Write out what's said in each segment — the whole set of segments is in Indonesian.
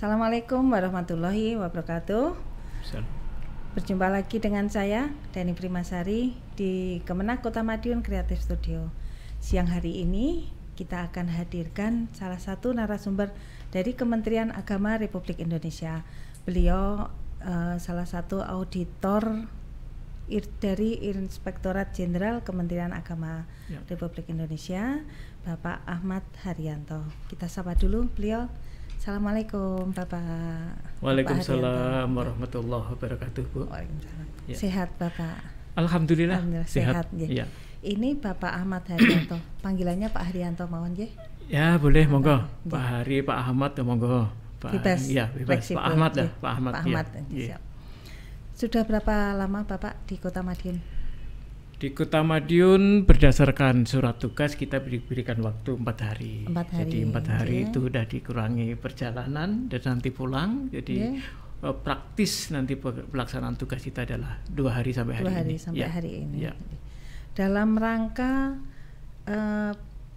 Assalamualaikum warahmatullahi wabarakatuh. Berjumpa lagi dengan saya, Dani Primasari, di Kemenak Kota Madiun Creative Studio. Siang hari ini kita akan hadirkan salah satu narasumber dari Kementerian Agama Republik Indonesia. Beliau salah satu auditor dari Inspektorat Jenderal Kementerian Agama Republik Indonesia, Bapak Ahmad Haryanto. Kita sapa dulu beliau. Assalamualaikum Bapak. Waalaikumsalam warahmatullahi wabarakatuh, Bu. Waalaikumsalam. Ya. Sehat Bapak? Alhamdulillah sehat. Ya. Ini Bapak Ahmad Haryanto. Panggilannya Pak Haryanto mawon nggih? Ya, boleh, monggo. Pak Hari, Pak Ahmad, monggo. Bebas. Ya, bebas. Pak Ahmad lah, Pak Ahmad. Pak Ahmad. Ya. Siap. Sudah berapa lama Bapak di Kota Madiun? Di Kota Madiun berdasarkan surat tugas kita diberikan waktu 4 hari. 4 hari. Jadi 4 hari itu sudah dikurangi perjalanan dan nanti pulang. Jadi praktis nanti pelaksanaan tugas kita adalah 2 hari sampai hari ini. 2 hari sampai hari ini. Ya. Dalam rangka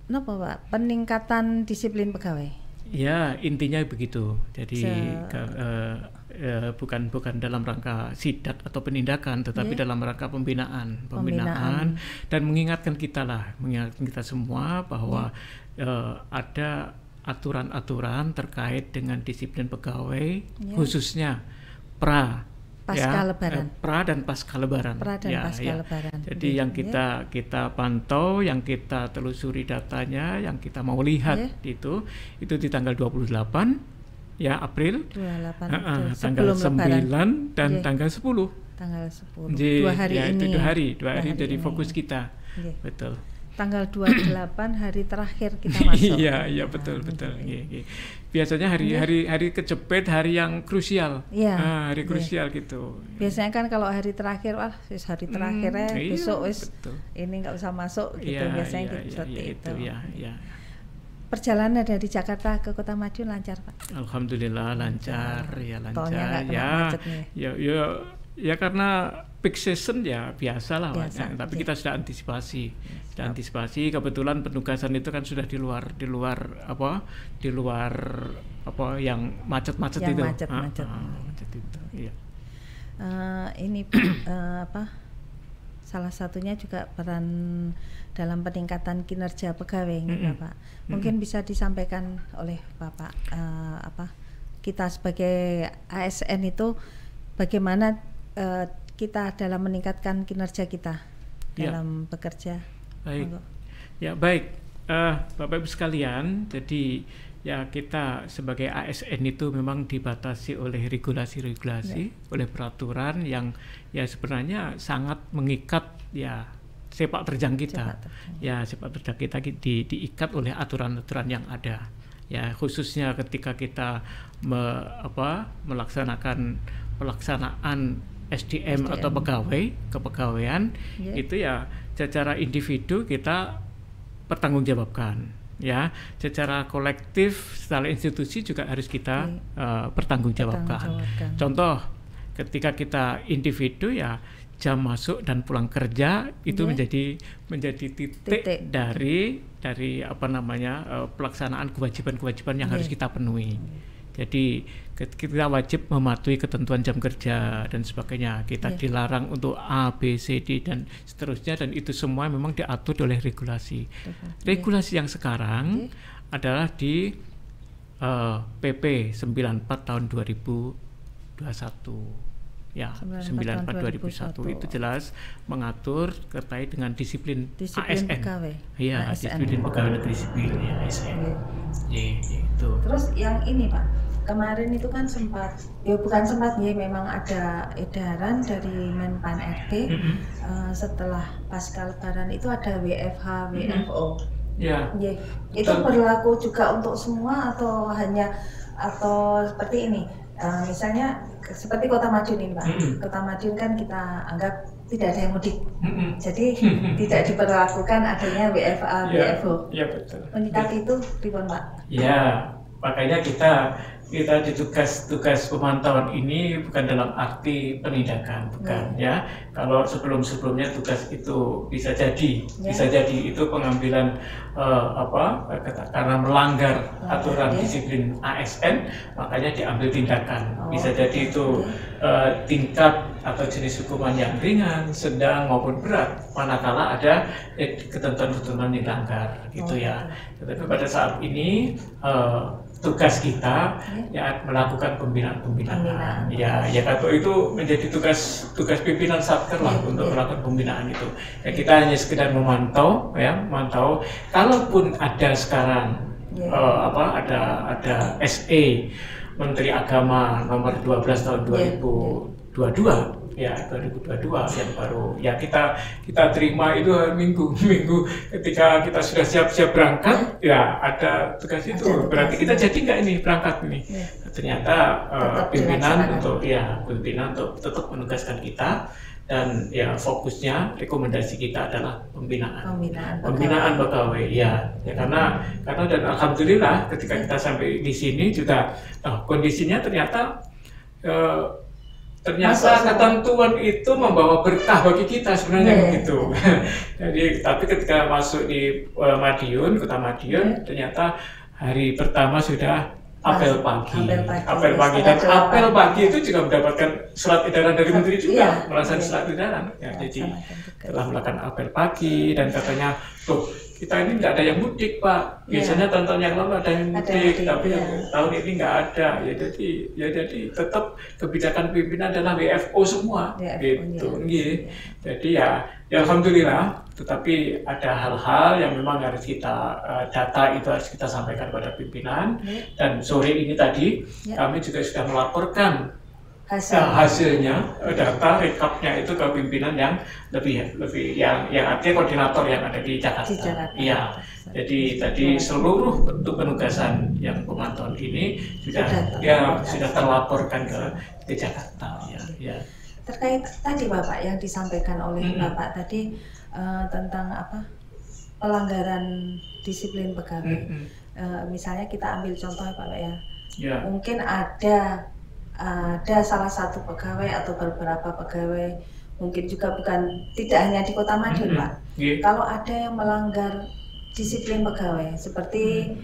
Pak? Peningkatan disiplin pegawai. Ya, intinya begitu. Jadi bukan dalam rangka sidak atau penindakan, tetapi dalam rangka pembinaan dan mengingatkan kita semua bahwa ada aturan-aturan terkait dengan disiplin pegawai, khususnya pra dan pasca lebaran. Lebaran. Jadi yang kita pantau, yang kita telusuri datanya, yang kita mau lihat itu di tanggal 28 April, tanggal 9 dan tanggal 10. Tanggal 10. 2 hari ini. Itu 2 hari dari fokus kita. Betul. Tanggal 28 hari terakhir kita masuk. Iya, betul. Biasanya hari kejepit, hari yang krusial. Hari krusial gitu. Biasanya kan kalau hari terakhir, hari terakhirnya besok ini nggak usah masuk gitu. Biasanya seperti itu. Perjalanan dari Jakarta ke Kota Madiun lancar, Pak? Alhamdulillah lancar. Macetnya. Ya karena peak season ya biasalah, tapi kita sudah antisipasi. Kebetulan penugasan itu kan sudah di luar yang macet-macet itu. Macet itu. Iya. Ini salah satunya juga peran dalam peningkatan kinerja pegawai, Bapak. Mungkin bisa disampaikan oleh Bapak kita sebagai ASN itu bagaimana kita dalam meningkatkan kinerja kita dalam bekerja. Baik. Bapak Ibu sekalian, jadi kita sebagai ASN itu memang dibatasi oleh regulasi-regulasi, oleh peraturan yang sebenarnya sangat mengikat sepak terjang kita. Sepak terjang kita diikat oleh aturan-aturan yang ada. Khususnya ketika kita pelaksanaan SDM atau kepegawaian itu secara individu kita pertanggungjawabkan. Secara kolektif, secara institusi juga harus kita pertanggungjawabkan. Contoh, ketika kita individu jam masuk dan pulang kerja itu menjadi titik dari pelaksanaan kewajiban-kewajiban yang harus kita penuhi. Jadi kita wajib mematuhi ketentuan jam kerja dan sebagainya. Kita dilarang untuk A, B, C, D dan seterusnya, dan itu semua memang diatur oleh regulasi. Regulasi yang sekarang adalah di PP 94 tahun 2021. 94 2001 itu jelas mengatur terkait dengan disiplin ASN. Pegawai. Disiplin pegawai negeri sipil ASN. Itu. Terus yang ini Pak, kemarin itu kan memang ada edaran dari Menpan RB setelah pasca lebaran itu ada WFH, WFO. Itu berlaku juga untuk semua atau seperti ini? Misalnya seperti Kota Madiun ini Pak. Kota Madiun kan kita anggap tidak ada yang mudik. Jadi tidak diberlakukan adanya WFA, WFO. Betul. Menyikapi itu pripun Pak? Makanya kita kita di tugas pemantauan ini bukan dalam arti penindakan, bukan ya. Kalau sebelumnya tugas itu bisa jadi itu pengambilan karena melanggar aturan disiplin ASN, makanya diambil tindakan. Bisa jadi itu tingkat atau jenis hukuman yang ringan, sedang maupun berat, manakala ada ketentuan-ketentuan yang dilanggar, gitu ya. Tetapi pada saat ini tugas kita ya melakukan pembinaan. Ya kalau itu menjadi tugas pimpinan Satker lah untuk melakukan pembinaan itu. Ya kita hanya sekedar memantau. Kalaupun ada sekarang ada SE Menteri Agama nomor 12 tahun 2022 ya 2022 yang baru ya kita terima itu minggu ketika kita sudah siap berangkat ya ada tugas itu berarti kita jadi nggak ini berangkat ini ternyata pimpinan untuk tetap menugaskan kita dan ya fokusnya rekomendasi kita adalah pembinaan pegawai ya karena dan alhamdulillah ketika kita sampai di sini juga kondisinya ternyata ketentuan itu membawa berkah bagi kita sebenarnya begitu. Jadi tapi ketika masuk di Kota Madiun ternyata hari pertama sudah apel pagi dan apel pagi itu juga mendapatkan surat edaran dari menteri juga melaksanakan surat edaran. Ya, jadi telah melakukan apel pagi dan katanya kita ini nggak ada yang mudik Pak. Biasanya tahun-tahun yang lalu ada yang mudik, tapi tahun ini nggak ada. Ya jadi tetap kebijakan pimpinan adalah WFO semua, gitu. Jadi ya alhamdulillah. Tetapi ada hal-hal yang memang harus kita data itu harus kita sampaikan pada pimpinan. Dan sore ini tadi kami juga sudah melaporkan hasilnya data rekapnya itu ke pimpinan yang lebih yang artinya koordinator yang ada di Jakarta. Iya. Jadi tadi seluruh bentuk penugasan yang pemantauan ini sudah terlaporkan ke Jakarta. Ya. Terkait tadi Bapak yang disampaikan oleh Bapak tadi tentang pelanggaran disiplin pegawai. Misalnya kita ambil contoh Pak ya. Mungkin ada salah satu pegawai atau beberapa pegawai, mungkin juga tidak hanya di Kota Madiun Pak. Kalau ada yang melanggar disiplin pegawai seperti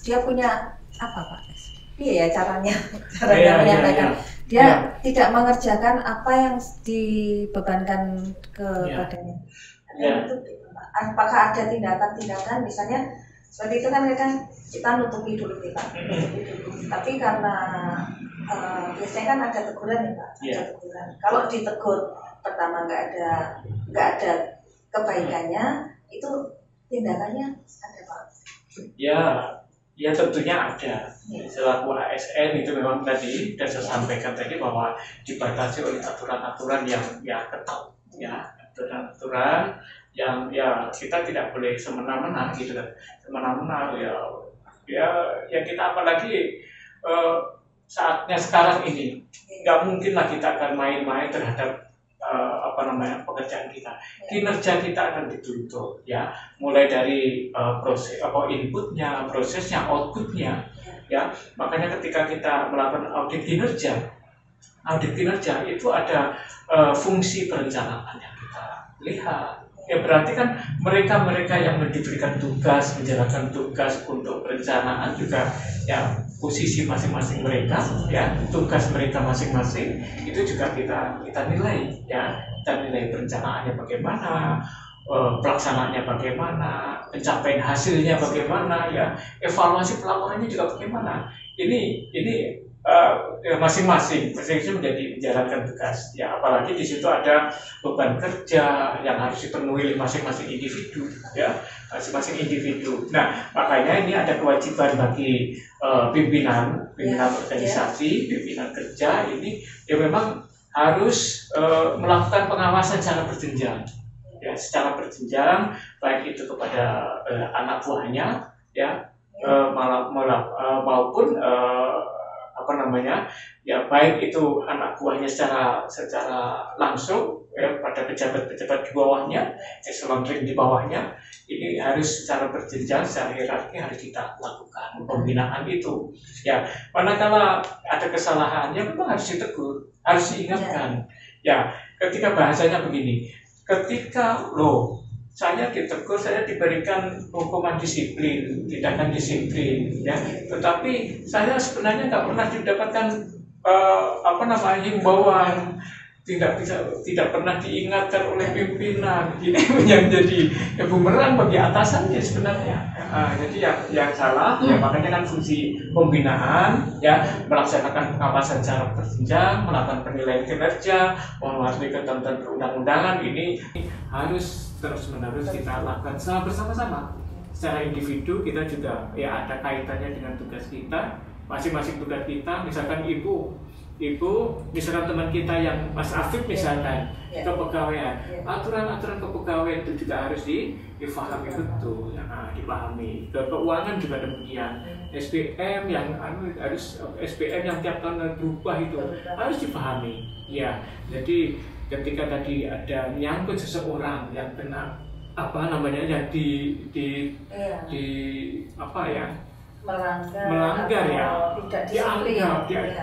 dia punya apa Pak? Iya caranya menyampaikan. Dia tidak mengerjakan apa yang dibebankan kepadanya. Apakah ada tindakan misalnya seperti itu kan kita nutupi dulu nih Pak. Tapi karena biasanya kan ada teguran ya Pak. Ada teguran. Kalau ditegur pertama nggak ada kebaikannya, itu tindakannya ada Pak. Ya tentunya ada. Selaku ASN itu memang tadi sudah saya sampaikan tadi bahwa dibatasi oleh aturan-aturan yang ketat, ya aturan-aturan yang kita tidak boleh semena-mena gitu kan, semena-mena ya kita apalagi saatnya sekarang ini nggak mungkin lah kita akan main-main terhadap pekerjaan kita. Kinerja kita akan dituntut ya, mulai dari proses inputnya, prosesnya, outputnya ya. Makanya ketika kita melakukan audit kinerja itu ada fungsi perencanaan yang kita lihat. Ya berarti kan mereka yang diberikan tugas, menjalankan tugas untuk perencanaan juga ya posisi masing-masing mereka ya, tugas mereka masing-masing itu juga kita nilai ya, kita nilai perencanaannya bagaimana, pelaksanaannya bagaimana, pencapaian hasilnya bagaimana ya, evaluasi pelaporannya juga bagaimana. Ini masing-masing menjalankan tugas ya, apalagi di situ ada beban kerja yang harus dipenuhi oleh masing-masing individu ya, masing-masing individu. Nah makanya ini ada kewajiban bagi pimpinan organisasi, pimpinan kerja ini ya memang harus melakukan pengawasan secara berjenjang ya, secara berjenjang, baik itu kepada anak buahnya ya maupun baik itu anak buahnya secara langsung ya, pada pejabat-pejabat di bawahnya, eselon ring di bawahnya, ini harus secara berjenjang, secara hierarki harus kita lakukan pembinaan itu. Ya, manakala ada kesalahan, ya memang harus ditegur, harus diingatkan. Ya, ketika bahasanya begini, ketika saya ditegur, saya diberikan hukuman disiplin, tindakan disiplin, ya. Tetapi saya sebenarnya nggak pernah didapatkan himbauan, tidak pernah diingatkan oleh pimpinan. Ini yang menjadi bumerang bagi atasannya sebenarnya. Jadi yang salah, ya makanya kan fungsi pembinaan, ya melaksanakan pengawasan secara berjenjang, melakukan penilaian kinerja, mematuhi ketentuan perundang-undangan, ini harus terus-menerus kita lakukan secara bersama-sama. Secara individu kita juga ya ada kaitannya dengan tugas kita, masing-masing tugas kita. Misalkan ibu, misalkan teman kita yang Mas Afif misalkan, kepegawaian, aturan-aturan kepegawaian itu juga harus difahami betul, dipahami. Keuangan juga demikian, SPM yang tiap tahun berubah itu harus dipahami. Ya, jadi ketika tadi ada nyangkut seseorang yang kena melanggar ya,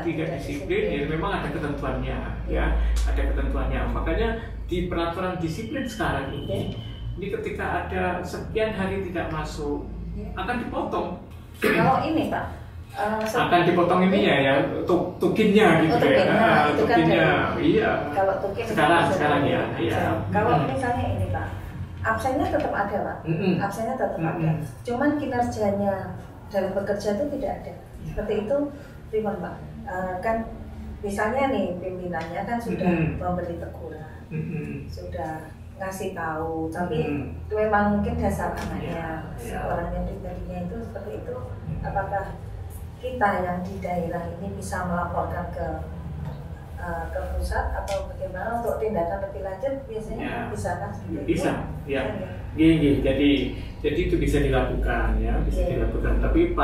tidak disiplin, ya memang ada ketentuannya, ya ada ketentuannya. Makanya di peraturan disiplin sekarang ini ketika ada sekian hari tidak masuk akan dipotong. Kalau ini Pak, akan dipotong ininya ya, tukinnya gitu ya, tukinnya, iya. Kalau tukin sekarang ya. Kalau misalnya ini Pak, absennya tetap ada Pak, absennya tetap ada. Cuman kinerjanya dalam bekerja itu tidak ada. Seperti itu, Prima Pak. Kan misalnya nih pimpinannya kan sudah memberi teguran, sudah ngasih tahu, tapi memang mungkin dasar anaknya, orangnya pribadinya itu seperti itu. Apakah kita yang di daerah ini bisa melaporkan ke pusat atau bagaimana untuk tindakan lebih lanjut? Biasanya bisakah seperti itu? Bisa, ya. Gini, jadi itu bisa dilakukan, ya, bisa dilakukan. Tapi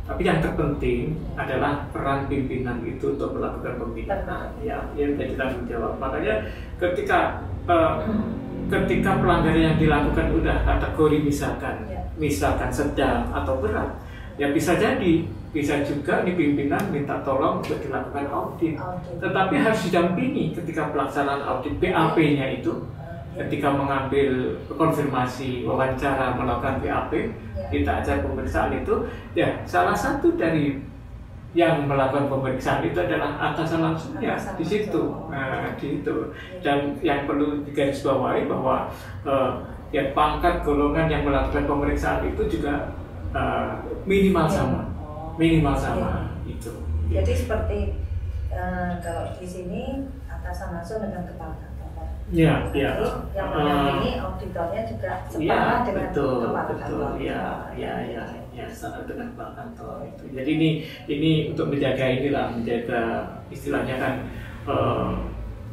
tapi yang terpenting adalah peran pimpinan itu untuk melakukan pembinaan, ya, yang menjadi tanggung jawab. Makanya ketika pelanggaran yang dilakukan udah kategori misalkan sedang atau berat, ya bisa juga nih pimpinan minta tolong untuk dilakukan audit. Tetapi harus didampingi ketika pelaksanaan audit BAP-nya itu, ketika mengambil konfirmasi, wawancara, melakukan BAP, kita ajar pemeriksaan itu, ya salah satu dari yang melakukan pemeriksaan itu adalah atasan langsungnya di situ. Di situ. Dan yang perlu digarisbawahi bahwa ya pangkat golongan yang melakukan pemeriksaan itu juga minimal sama itu. Jadi seperti kalau di sini atasan langsung dengan kepala kantor. Ya. Yang mendampingi auditornya juga setara dengan kepala kantor. Ya, sama dengan kepala kantor itu. Jadi ini untuk menjaga istilahnya kan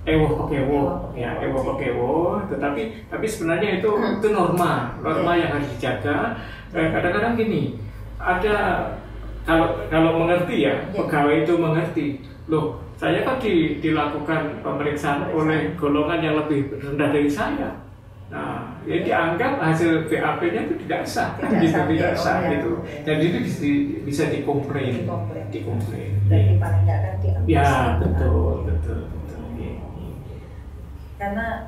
ewo pakewo, tapi sebenarnya itu norma yang harus dijaga. Kadang-kadang gini, ada kalau mengerti ya, pegawai itu mengerti, loh saya kan dilakukan pemeriksaan oleh golongan yang lebih rendah dari saya. Nah, ya dianggap hasil BAP-nya itu tidak sah, tidak sah gitu. Dan itu bisa dikomplain. Jadi paling nggak kan diambil. Ya, betul. Karena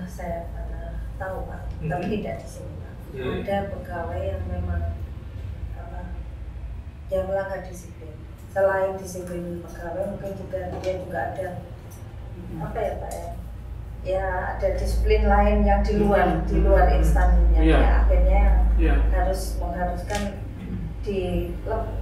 saya pernah tahu Pak, tapi tidak di sini Pak. Ada pegawai yang memang yang melanggar disiplin. Selain disiplin pegawai, mungkin dia juga ada apa ya Pak ya? Ya ada disiplin lain yang di luar instansinya. Ya, akhirnya mengharuskan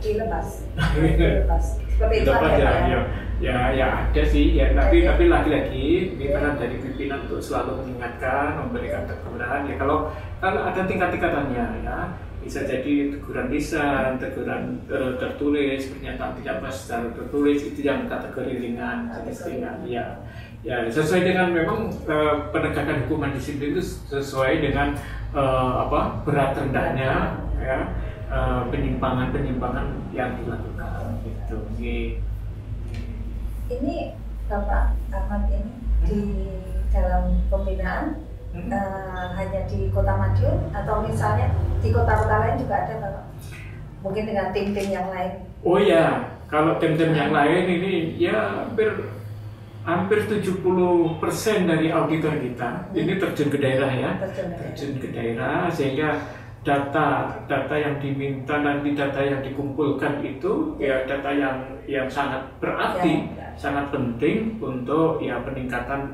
dilepas. Seperti itu ada ya. Ya ada sih ya, tapi lagi-lagi peran dari pimpinan untuk selalu mengingatkan, memberikan teguran. Ya kalau ada tingkat-tingkatannya ya, bisa jadi teguran lisan, teguran tertulis, pernyataan tidak pas secara tertulis, itu yang kategori ringan, jenis ringan. Ya sesuai dengan memang penegakan hukuman disiplin itu sesuai dengan berat rendahnya ya, penyimpangan yang dilakukan gitu. Ini Bapak Ahmad ini di dalam pembinaan hanya di Kota Madiun atau misalnya di kota-kota lain juga ada Bapak? Mungkin dengan tim-tim yang lain? Oh ya, kalau tim-tim yang lain ini ya hampir 70% dari auditor kita ini terjun ke daerah ya, terjun ke daerah, sehingga data yang diminta nanti, data yang dikumpulkan itu ya data yang sangat berarti, sangat penting untuk ya peningkatan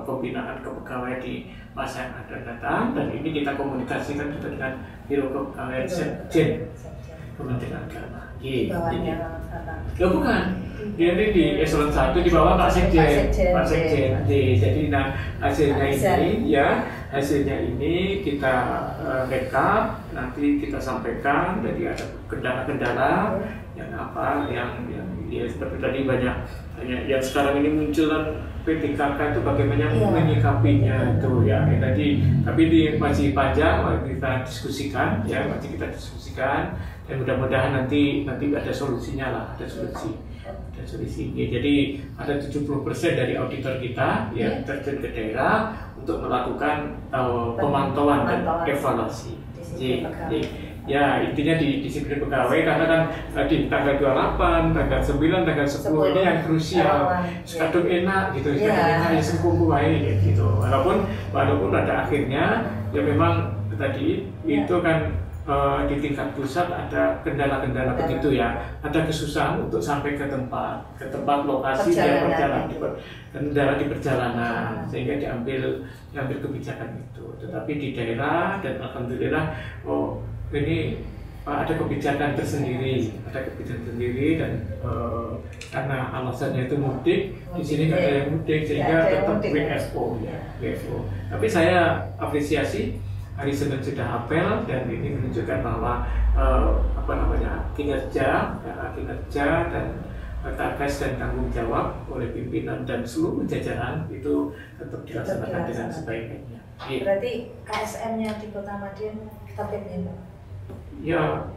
pembinaan kepegawaian di masa yang akan datang. Dan ini kita komunikasikan juga dengan Biro Kepegawaian Sekjen Kementerian Agama. Ya bukan, dia ini di eselon 1 di bawah Pak Sekjen. Jadi hasilnya ini kita rekap, nanti kita sampaikan. Jadi ada kendala-kendala yang apa, yang ya seperti tadi banyak yang sekarang ini munculan PTKK itu bagaimana menyikapinya itu ya. Tapi masih panjang, kita diskusikan ya, masih kita diskusikan. Dan mudah-mudahan nanti ada solusinya lah, ada solusi. Ya, jadi ada 70% dari auditor kita yang terjun ke daerah untuk melakukan pemantauan dan evaluasi. Ya intinya di disiplin pegawai, karena kan tadi tanggal 28, tanggal 9, tanggal 10 ini yang krusial. Kadung enak gitu, enak ya sempurna baik gitu. Walaupun pada akhirnya ya memang tadi itu kan di tingkat pusat ada kendala-kendala begitu ya, ada kesusahan untuk sampai ke tempat lokasi yang kendala di perjalanan, sehingga diambil kebijakan itu. Tetapi di daerah dan alhamdulillah ini ada kebijakan tersendiri, dan karena alasannya itu mudik, di sini nggak ada yang mudik sehingga tetap WFO ya, WFO. Tapi saya apresiasi hari Senin sudah apel, dan ini menunjukkan bahwa kinerja dan target dan tanggung jawab oleh pimpinan dan seluruh jajaran itu tetap dilaksanakan dengan sebaik-baiknya. Berarti KSM-nya di Kota Madiun tertib ya?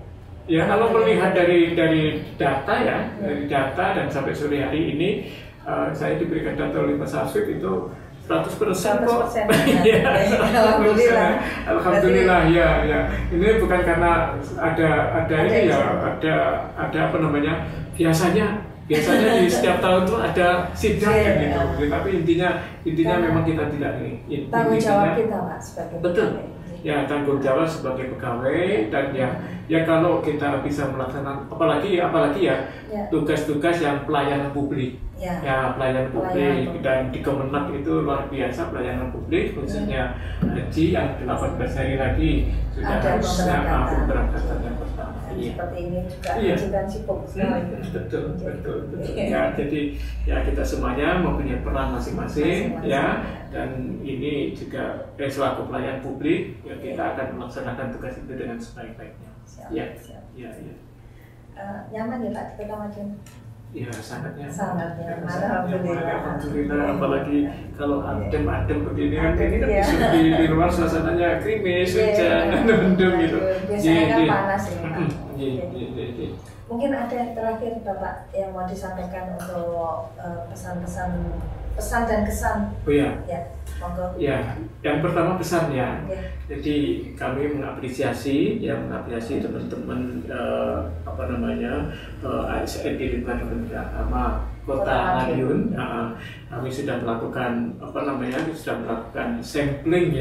Ya kalau melihat dari data ya, dari data dan sampai sore hari ini saya diberikan data oleh Mas Hafid itu 100% kok. Alhamdulillah ya. Ini bukan karena ada ini ya, ada apa namanya, biasanya di setiap tahun tuh ada sidang gitu. Tapi intinya memang kita tidak ini. Tanggung jawab kita Pak sebagai betul. Ya tanggung jawab sebagai pegawai, dan ya kalau kita bisa melaksanakan apalagi ya tugas-tugas yang pelayanan publik. Ya pelayanan publik, dan di Kemenak itu luar biasa pelayanan publik, khususnya haji yang 18 hari lagi sudah harusnya pemberangkatan yang pertama. Seperti ini juga haji kan sibuk sekali. Betul. Ya jadi ya kita semuanya mempunyai peran masing-masing ya, dan ini juga selaku pelayan publik ya kita akan melaksanakan tugas itu dengan sebaik-baiknya. Siap. Nyaman ya Pak di Kota Madiun? Ya sangat nyaman. Alhamdulillah. Apalagi kalau adem begini kan, ini kan di luar suasananya krimis, hujan, mendung gitu. Biasanya kan panas ya. Mungkin ada yang terakhir Bapak yang mau disampaikan untuk pesan dan kesan. Oh ya. Monggo. Ya, yang pertama pesan ya. Jadi kami mengapresiasi teman-teman ASN di lingkungan Kementerian Agama Kota Madiun. Kami sudah melakukan sampling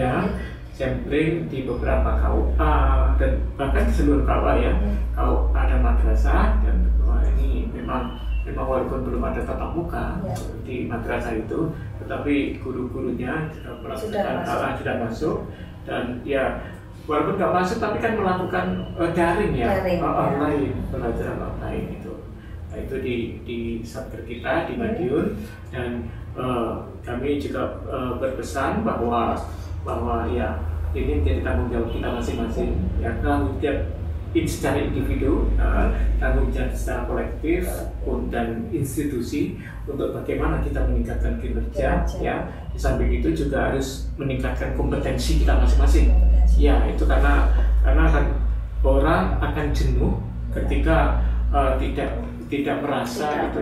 di beberapa KUA dan bahkan di seluruh KUA ya. KUA dan madrasah, dan ini memang walaupun belum ada tatap muka di madrasah itu, tetapi guru-gurunya sudah masuk, dan ya walaupun nggak masuk tapi kan melakukan daring online, pelajaran online itu. Nah, itu di satker kita di Madiun, dan kami juga berpesan bahwa ya ini menjadi tanggung jawab kita masing-masing ya, tanggung jawab secara individu, tanggung jawab secara kolektif dan institusi untuk bagaimana kita meningkatkan kinerja ya. Di samping itu juga harus meningkatkan kompetensi kita masing-masing. Ya itu karena kan orang akan jenuh ketika tidak merasa itu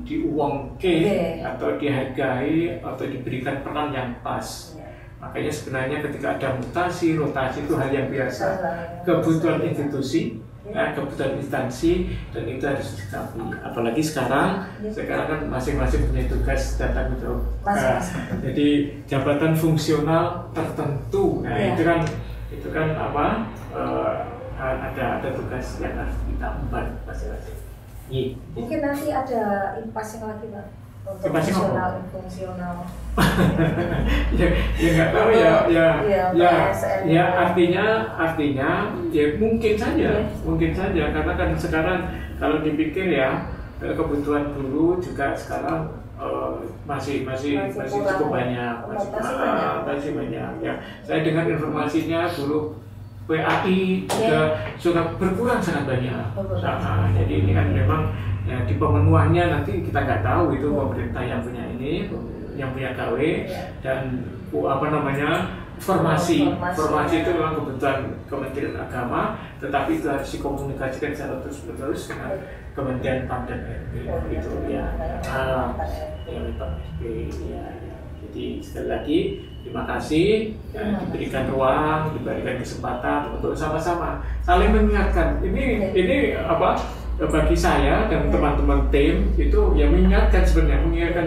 diuangke atau dihargai atau diberikan peran yang pas. Makanya sebenarnya ketika ada mutasi, rotasi itu hal yang biasa, kebutuhan institusi, kebutuhan instansi, dan itu harus disikapi. Apalagi sekarang kan masing-masing punya tugas dan tanggung jawab. Jadi jabatan fungsional tertentu, itu kan apa? Ada tugas yang harus kita emban masing-masing. Mungkin nanti ada passing lagi, Pak, untuk fungsional. ya nggak tahu ya artinya ya mungkin saja karena kan sekarang kalau dipikir ya kebutuhan guru juga sekarang masih cukup banyak, masih banyak ya. Saya dengar informasinya dulu PAI sudah berkurang sangat banyak. Jadi ini kan memang ya, di pemenuhannya nanti kita nggak tahu itu pemerintah yang punya ini, yang punya KW dan formasi itu memang kebutuhan Kementerian Agama, tetapi itu harus dikomunikasikan secara terus-menerus dengan Kementerian PAN dan RB itu ya. Jadi sekali lagi terima kasih diberikan ruang, diberikan kesempatan untuk sama-sama saling mengingatkan. Ini bagi saya dan teman-teman tim itu ya mengingatkan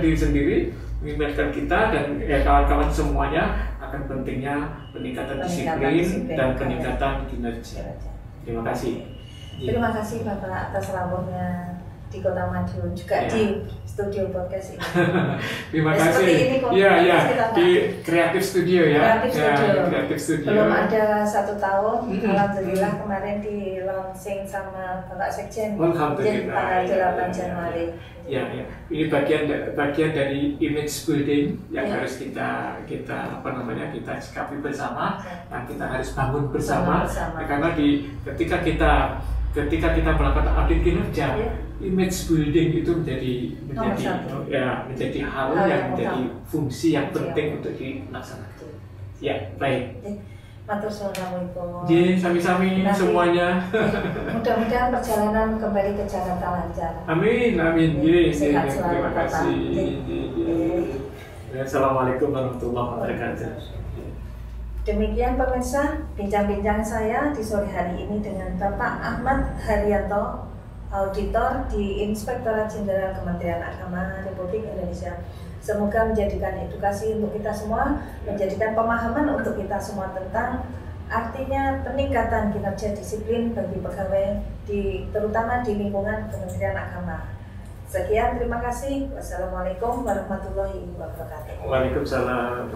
diri sendiri, mengingatkan kita dan ya kawan-kawan semuanya akan pentingnya peningkatan disiplin dan peningkatan kinerja. Terima kasih. Terima kasih Bapak atas rawuhnya di Kota Madiun, juga di studio podcast ini. Terima kasih. Iya, di Kreatif Studio ya. Kreatif Studio. Belum ada 1 tahun, alhamdulillah kemarin di launching sama Bapak Sekjen. Alhamdulillah. Tanggal 8 Januari. Ya. Ini bagian dari image building yang harus kita sikapi bersama, yang kita harus bangun bersama. Karena ketika kita melakukan audit kinerja, image building itu menjadi hal yang menjadi fungsi yang penting untuk dilaksanakan. Ya, baik. Matur suwun Assalamualaikum. Sami-sami semuanya. Mudah-mudahan perjalanan kembali ke Jakarta lancar. Amin. Terima kasih. Assalamualaikum warahmatullahi wabarakatuh. Demikian pemirsa, bincang-bincang saya di sore hari ini dengan Bapak Ahmad Haryanto, auditor di Inspektorat Jenderal Kementerian Agama Republik Indonesia. Semoga menjadikan edukasi untuk kita semua, menjadikan pemahaman untuk kita semua tentang artinya peningkatan kinerja disiplin bagi pegawai terutama di lingkungan Kementerian Agama. Sekian, terima kasih. Wassalamualaikum warahmatullahi wabarakatuh. Waalaikumsalam.